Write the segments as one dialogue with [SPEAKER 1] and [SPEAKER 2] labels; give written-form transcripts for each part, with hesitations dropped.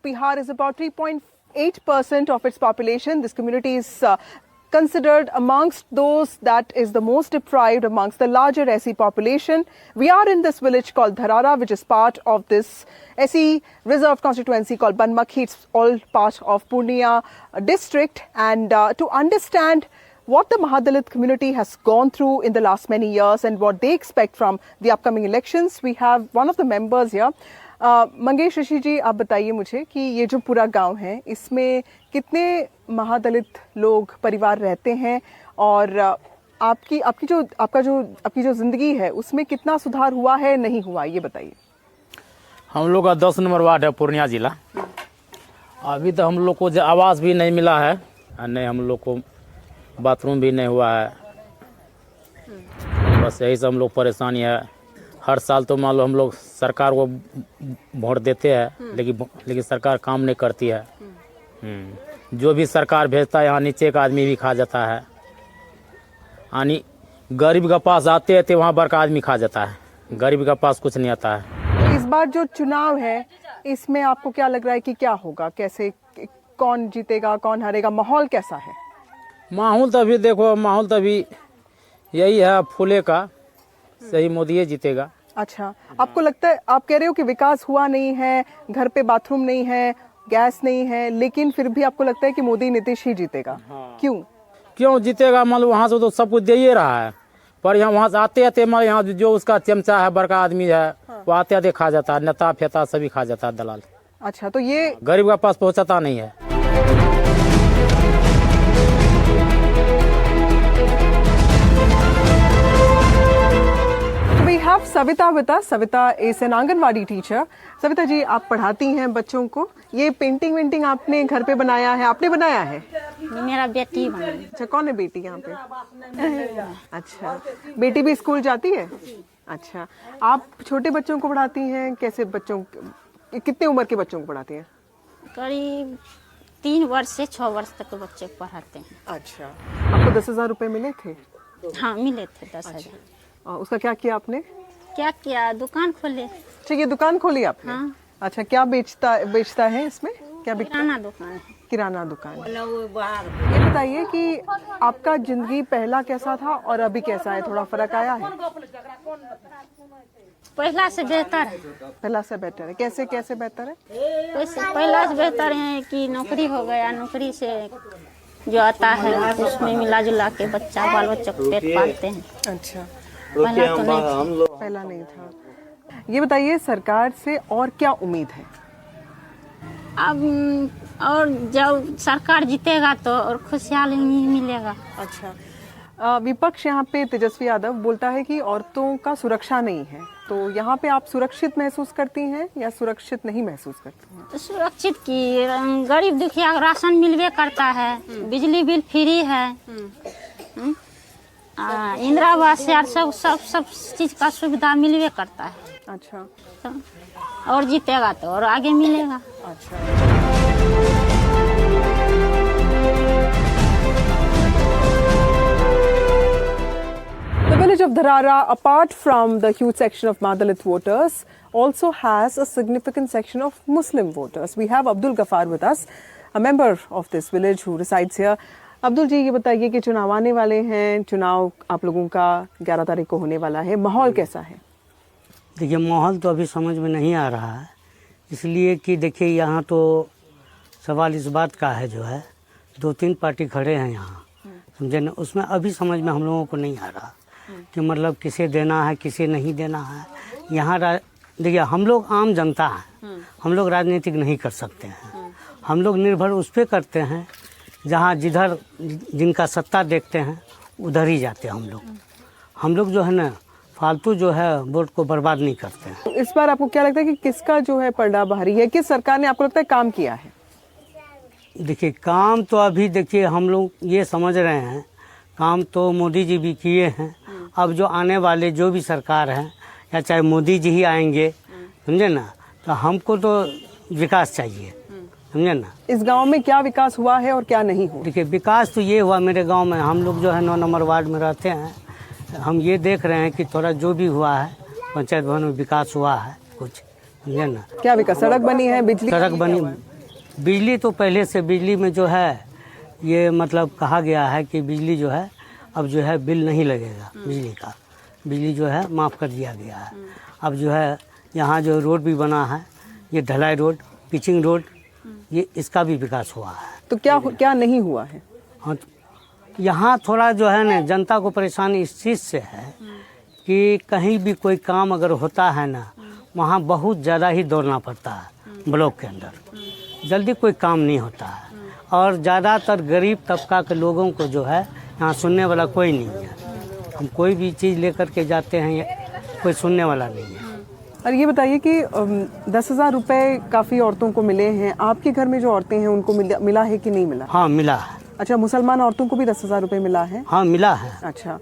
[SPEAKER 1] Bihar is about 3.8% of its population. This community is considered amongst those that is the most deprived amongst the larger SE population. We are in this village called Dharara, which is part of this SE reserved constituency called Banmakhi. It's all part of Purnia district. And to understand what the Mahadalit community has gone through in the last many years and what they expect from the upcoming elections, we have one of the members here. Mangesh ऋषि जी, आप बताइए मुझे कि ये जो पूरा गांव है इसमें कितने महादलित लोग परिवार रहते हैं और आपकी जो जिंदगी है उसमें कितना सुधार हुआ है, नहीं हुआ, ये बताइए।
[SPEAKER 2] हम लोग का 10 नंबर वार्ड है पूर्णिया जिला। अभी तो हम लोग को आवास भी नहीं मिला है और नहीं हम लोग को बाथरूम भी नहीं हुआ है। बस यही से हम लोग परेशानी है। हर साल तो मान लो हम लोग सरकार को वोट देते हैं लेकिन सरकार काम नहीं करती है। जो भी सरकार भेजता है यहाँ नीचे का आदमी भी खा जाता है। यानी गरीब के पास आते हैं तो वहाँ बड़का आदमी खा जाता है, गरीब के पास कुछ नहीं आता है।
[SPEAKER 1] इस बार जो चुनाव है इसमें आपको क्या लग रहा है कि क्या होगा, कैसे, कौन जीतेगा, कौन हारेगा, माहौल कैसा है?
[SPEAKER 2] माहौल तो अभी देखो, माहौल तो अभी यही है फूले का, सही मोदी जीतेगा।
[SPEAKER 1] अच्छा, आपको लगता है, आप कह रहे हो कि विकास हुआ नहीं है, घर पे बाथरूम नहीं है, गैस नहीं है, लेकिन फिर भी आपको लगता है कि मोदी नीतीश ही जीतेगा? हाँ। क्यों
[SPEAKER 2] जीतेगा? मान लो वहाँ से तो सब कुछ दे ही रहा है, पर यहाँ वहाँ से आते आते मान यहाँ जो उसका चमचा है, बड़का आदमी है, हाँ, वो आते आते खा जाता है, नेता फेता सभी खा जाता है, दलाल।
[SPEAKER 1] अच्छा, तो ये
[SPEAKER 2] गरीब के पास पहुँचाता नहीं है।
[SPEAKER 1] have Savita with us. Savita is an anganwadi teacher. Savita ji, आप पढ़ाती हैं बच्चों को। ये पेंटिंग आपने घर पे बनाया है, आपने बनाया है?
[SPEAKER 3] मेरा बेटी बनाई।
[SPEAKER 1] अच्छा, कौन है बेटी यहाँ पे? अच्छा, बेटी भी स्कूल जाती है? अच्छा, आप छोटे बच्चों को पढ़ाती हैं? कैसे बच्चों, कितने उम्र के बच्चों को पढ़ाती हैं?
[SPEAKER 3] करीब 3 वर्ष से 6 वर्ष तक के बच्चे को पढ़ाते हैं।
[SPEAKER 1] अच्छा, आपको 10,000 रुपए मिले थे?
[SPEAKER 3] हाँ, मिले थे 10,000।
[SPEAKER 1] अच्छा, उसका क्या किया आपने?
[SPEAKER 3] क्या किया, दुकान खोले।
[SPEAKER 1] ठीक है, दुकान खोली आपने? हाँ। अच्छा, क्या बेचता है इसमें? क्या
[SPEAKER 3] किराना दुकान है।
[SPEAKER 1] किराना दुकान। ये बताइए कि आपका जिंदगी पहला कैसा था और अभी कैसा है, थोड़ा फर्क आया है?
[SPEAKER 3] पहला से बेहतर है।
[SPEAKER 1] पहला से बेहतर है? कैसे कैसे बेहतर है?
[SPEAKER 3] पहला से बेहतर है कि नौकरी हो गया, नौकरी से जो आता है उसमें मिला जुला के बच्चा बाल बच्चा को पेट पालते हैं।
[SPEAKER 1] अच्छा,
[SPEAKER 3] पहला
[SPEAKER 1] नहीं था। ये बताइए, सरकार से और क्या उम्मीद है?
[SPEAKER 3] अब और जब सरकार जीतेगा तो और खुशहाली मिलेगा।
[SPEAKER 1] अच्छा, विपक्ष यहाँ पे तेजस्वी यादव बोलता है कि औरतों का सुरक्षा नहीं है, तो यहाँ पे आप सुरक्षित महसूस करती हैं या सुरक्षित नहीं महसूस करती हैं?
[SPEAKER 3] सुरक्षित की, गरीब दुखिया राशन मिलवे करता है, बिजली बिल फ्री है, इंदिरा आवास सब चीज का सुविधा मिलवे करता है।
[SPEAKER 1] अच्छा,
[SPEAKER 3] तो और जीतेगा तो और आगे मिलेगा।
[SPEAKER 1] अच्छा, The village of Dharara, apart from the huge section of Mahadalit voters, also has a significant section of Muslim voters. We have Abdul Ghaffar with us, a member of this village who resides here. Abdul जी, ये बताइए कि चुनाव आने वाले हैं, चुनाव आप लोगों का 11 तारीख को होने वाला है, माहौल कैसा है?
[SPEAKER 4] देखिए, माहौल तो अभी समझ में नहीं आ रहा है, इसलिए कि देखिए यहाँ तो सवाल इस बात का है, जो है 2-3 पार्टी खड़े हैं यहाँ, समझे ना, उसमें अभी समझ में हम लोगों को नहीं आ रहा कि मतलब किसे देना है, किसे नहीं देना है। यहाँ देखिए, हम लोग आम जनता हैं, हम लोग राजनीतिक नहीं कर सकते हैं, हम लोग निर्भर उस पर करते हैं जहाँ जिधर जिनका सत्ता देखते हैं उधर ही जाते हैं। हम लोग जो है ना, फालतू जो है वोट को बर्बाद नहीं करते हैं।
[SPEAKER 1] तो इस बार आपको क्या लगता है कि किसका जो है पलड़ा भारी है, किस सरकार ने आपको लगता है काम किया है?
[SPEAKER 4] देखिए, काम तो अभी देखिए हम लोग ये समझ रहे हैं, काम तो मोदी जी भी किए हैं। अब जो आने वाले जो भी सरकार है, या चाहे मोदी जी ही आएंगे, समझे ना, तो हमको तो विकास चाहिए, समझे ना।
[SPEAKER 1] इस गांव में क्या विकास हुआ है और क्या नहीं हुआ?
[SPEAKER 4] देखिए, विकास तो ये हुआ मेरे गांव में, हम लोग जो है 9 नंबर वार्ड में रहते हैं, हम ये देख रहे हैं कि थोड़ा जो भी हुआ है पंचायत भवन में विकास हुआ है कुछ, समझे ना।
[SPEAKER 1] क्या विकास? सड़क बनी है, बिजली?
[SPEAKER 4] सड़क बनी, बिजली तो पहले से बिजली में जो है ये मतलब कहा गया है कि बिजली जो है अब जो है बिल नहीं लगेगा बिजली का, बिजली जो है माफ़ कर दिया गया है। अब जो है यहाँ जो रोड भी बना है ये ढलाई रोड, पिचिंग रोड, ये इसका भी विकास हुआ है।
[SPEAKER 1] तो क्या नहीं हुआ है?
[SPEAKER 4] हाँ, यहाँ थोड़ा जो है ना जनता को परेशानी इस चीज़ से है कि कहीं भी कोई काम अगर होता है ना वहाँ बहुत ज़्यादा ही दौड़ना पड़ता है ब्लॉक के अंदर, जल्दी कोई काम नहीं होता है। और ज़्यादातर गरीब तबका के लोगों को जो है यहाँ सुनने वाला कोई नहीं है। हम कोई भी चीज़ लेकर के जाते हैं कोई सुनने वाला नहीं है।
[SPEAKER 1] और ये बताइए कि 10,000 रुपये काफ़ी औरतों को मिले हैं, आपके घर में जो औरतें हैं उनको मिला है कि नहीं मिला?
[SPEAKER 4] हाँ मिला है।
[SPEAKER 1] अच्छा, मुसलमान औरतों को भी 10,000 रुपये मिला है?
[SPEAKER 4] हाँ मिला है।
[SPEAKER 1] अच्छा,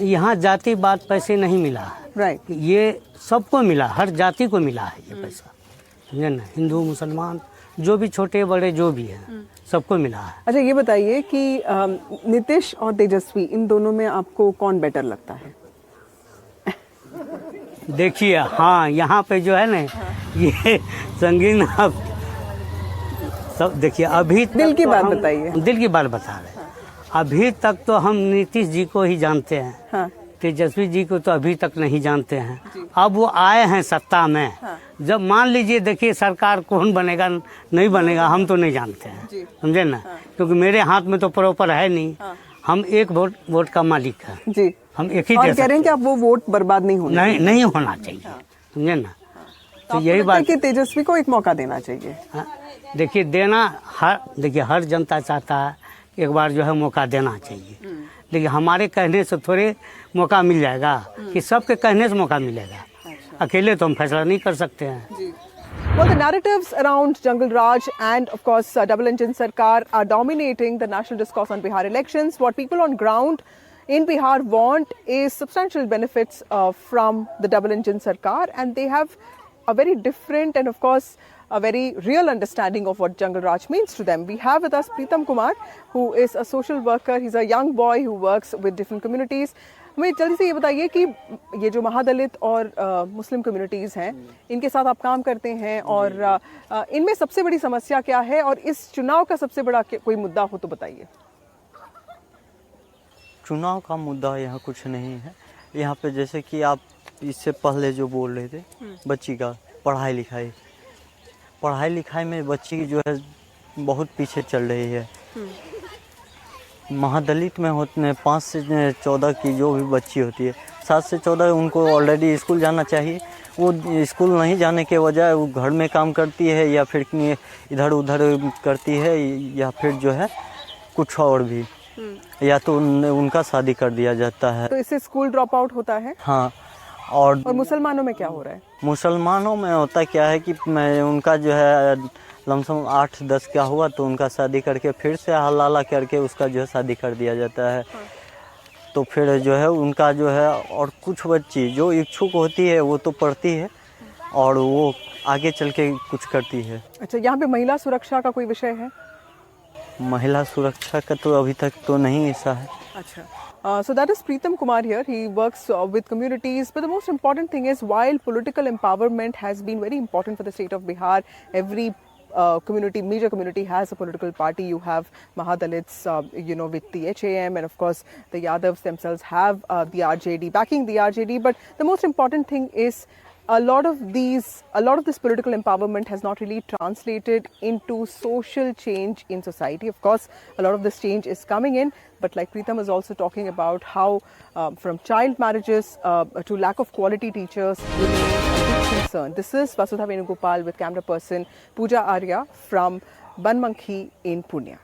[SPEAKER 4] यहाँ जाति बात पैसे नहीं मिला है,
[SPEAKER 1] राइट,
[SPEAKER 4] ये सबको मिला, हर जाति को मिला है ये पैसा, समझे ना, हिंदू मुसलमान जो भी छोटे बड़े जो भी हैं सबको मिला है।
[SPEAKER 1] अच्छा ये बताइए कि नीतीश और तेजस्वी इन दोनों में आपको कौन बेटर लगता है?
[SPEAKER 4] देखिए हाँ यहाँ पे जो है ना ये संगीन आप सब देखिए अभी
[SPEAKER 1] दिल की बात बताइए।
[SPEAKER 4] दिल की बात बता रहे हैं। अभी तक तो हम नीतीश जी को ही जानते हैं,
[SPEAKER 1] हाँ,
[SPEAKER 4] तेजस्वी जी को तो अभी तक नहीं जानते हैं। अब वो आए हैं सत्ता में,
[SPEAKER 1] हाँ,
[SPEAKER 4] जब मान लीजिए देखिए सरकार कौन बनेगा नहीं बनेगा हम तो नहीं जानते हैं, समझे ना, क्योंकि मेरे हाथ में तो प्रॉपर है नहीं। हम एक वोट का मालिक है
[SPEAKER 1] जी,
[SPEAKER 4] हम एक ही
[SPEAKER 1] और
[SPEAKER 4] दे
[SPEAKER 1] कह रहे हैं कि आप वो वोट बर्बाद नहीं होना
[SPEAKER 4] नहीं होना चाहिए, समझे ना। तो यही बात
[SPEAKER 1] कि तेजस्वी को एक मौका देना चाहिए।
[SPEAKER 4] देखिए देखिए हर जनता चाहता है एक बार जो है मौका देना चाहिए, लेकिन हमारे कहने से थोड़े मौका मिल जाएगा कि सबके कहने से मौका मिलेगा, अकेले तो हम फैसला नहीं कर सकते हैं।
[SPEAKER 1] Well, the narratives around Jungle Raj and, of course, double engine Sarkar are dominating the national discourse on Bihar elections. What people on ground in Bihar want is substantial benefits from the double engine Sarkar, and they have a very different and, of course, a very real understanding of what Jungle Raj means to them. We have with us Kumar, who is a social worker. He's a young boy who works with different communities. हमें जल्दी से ये बताइए कि ये जो महादलित और मुस्लिम कम्युनिटीज़ हैं इनके साथ आप काम करते हैं और इनमें सबसे बड़ी समस्या क्या है और इस चुनाव का सबसे बड़ा कोई मुद्दा हो तो बताइए।
[SPEAKER 5] चुनाव का मुद्दा यहाँ कुछ नहीं है। यहाँ पे जैसे कि आप इससे पहले जो बोल रहे थे बच्ची का पढ़ाई लिखाई में बच्ची जो है बहुत पीछे चल रही है। महादलित में होते 5 से 14 की जो भी बच्ची होती है 7 से 14 उनको ऑलरेडी स्कूल जाना चाहिए। वो स्कूल नहीं जाने के बजाय वो घर में काम करती है या फिर इधर उधर करती है या फिर जो है कुछ और भी, या तो उनका शादी कर दिया जाता है।
[SPEAKER 1] तो इससे स्कूल ड्रॉप आउट होता है।
[SPEAKER 5] हाँ, और
[SPEAKER 1] मुसलमानों में क्या हो रहा है?
[SPEAKER 5] मुसलमानों में होता क्या है कि उनका जो है लमसम 8-10 का हुआ तो उनका शादी करके फिर से हलाला करके उसका जो है शादी कर दिया जाता है। तो फिर जो है उनका जो है और कुछ बच्ची जो इच्छुक होती है वो तो पढ़ती है और वो आगे चल के कुछ करती है।
[SPEAKER 1] अच्छा, यहाँ पे महिला सुरक्षा का कोई विषय है?
[SPEAKER 5] महिला सुरक्षा का तो अभी तक तो नहीं ऐसा है।
[SPEAKER 1] अच्छा, so that is Kumar here. He works with communities, but the most important thing is while political empowerment has been very important for the state of Bihar, every major community has a political party. You have Mahadalits, with the HAM, and of course the Yadavs themselves have the RJD, backing the RJD. But the most important thing is a lot of this political empowerment has not really translated into social change in society. Of course, a lot of this change is coming in, but like Preetam is also talking about how from child marriages to lack of quality teachers remain a big concern. This is Vasudha Venugopal with camera person Pooja Arya from Banmankhi in Pune.